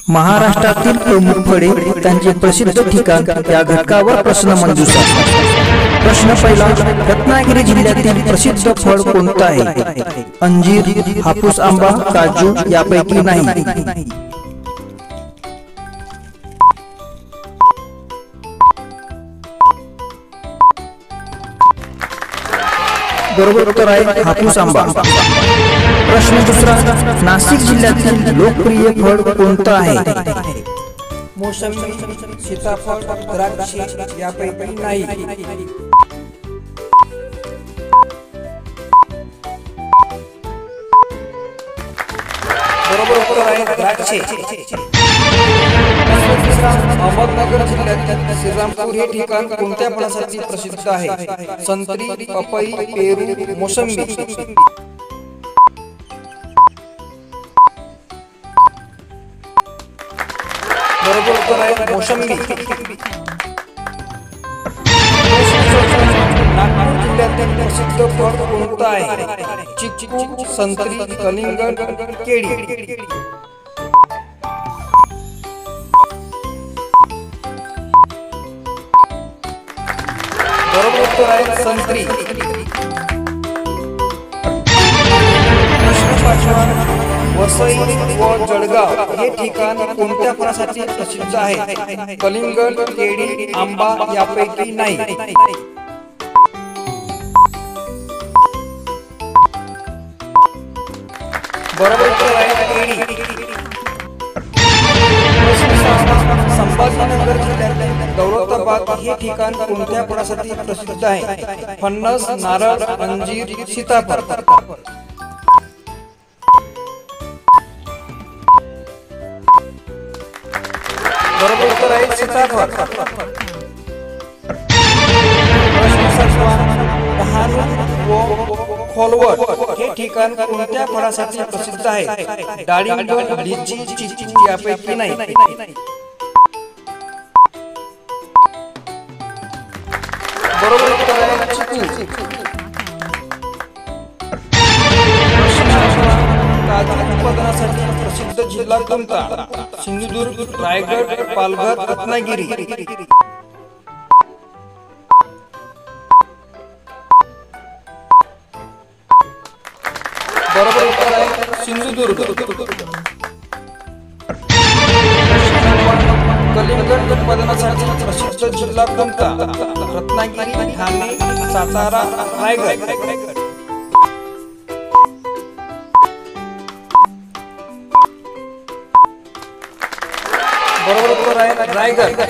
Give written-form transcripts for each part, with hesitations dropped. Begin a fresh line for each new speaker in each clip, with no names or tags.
महाराष्ट्रातील प्रमुख फळे त्यांचे प्रसिद्ध ठिकाण या घटकावर प्रश्न मंजुषा। प्रश्न पहिला, रत्नागिरी जिल्ह्यातील प्रसिद्ध फळ कोणते आहे? अंजीर, हापूस आंबा, काजू यापैकी नाही। बरोबर उत्तर आहे हापूस आंबा। प्रश्न दुसरा, नाशिक जिल्ह्यातील लोकप्रिय फळ कोणते आहे?
मोसंबी, सीताफळ, द्राक्ष यापैकी नाही। बरोबर उत्तर आहे द्राक्ष। अहमदनगर जिल्ह्यातील श्रीरामपूर हे ठिकाण कोणत्या फळासाठी प्रसिद्ध आहे? संत्री, पपई, पेरू, मोसंबी। बरोबर उत्तर आहे मोसंबी। नागपूर जिल्ह्यातील प्रसिद्ध फळ कोणते आहे? चिक्कू, संत्री, कलिंगड, केळी। बरोबर उत्तर आहे संत्री। प्रश्न पाचवा, वसई व जळगाव हे ठिकाण कोणत्या फळासाठी प्रसिद्ध आहे? कलिंगड, केळी, आंबा यापैकी नाही। बरोबर उत्तर आहे केळी। संभाजीनगर जिल्ह्यातील दौलताबाद हे ठिकाण कोणत्या फळासाठी प्रसिद्ध आहे? फणस, नारळ, अंजीर, सीताफळ। बरोबर उत्तर आहे सीताफळ। प्रश्न सातवा, डहाणू व खोलवड हे ठिकाण कोणत्या फळासाठी प्रसिद्ध आहे? डाळिंब, लिची, चिक्कू यापैकी नाही। बरोबर उत्तर आहे चिक्कू। काजू उत्पादनासाठी प्रसिद्ध जिल्हा कोणता? सिंधुदुर्ग, रायगड, पालघर, रत्नागिरी। बरोबर उत्तर आहे सिंधुदुर्ग। कलिंगड उत्पादनासाठी प्रसिद्ध जिल्हा कोणता? रत्नागिरी, ठाणे, सातारा, रायगड। बरोबर उत्तर आहे रायगड।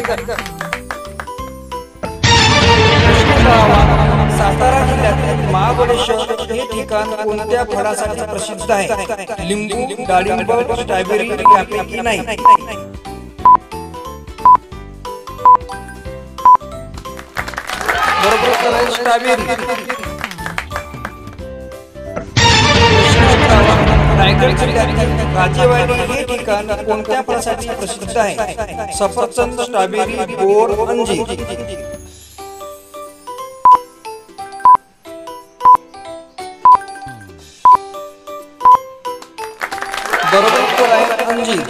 सातारा जिल्ह्यातील महाबळेश्वर हे ठिकाण कोणत्या फळासाठी प्रसिद्ध आहे? लिंबू, डाळिंब, स्ट्रॉबेरी यापैकी नाही। बरोबर उत्तर आहे स्ट्रॉबेरी। रायगड जिल्ह्यातील राजेवाडी हे ठिकाण कोणत्या फळासाठी प्रसिद्ध आहे? सफरचंद, स्ट्रॉबेरी, बोर, अंजीर। बरोबर उत्तर आहे अंजीर।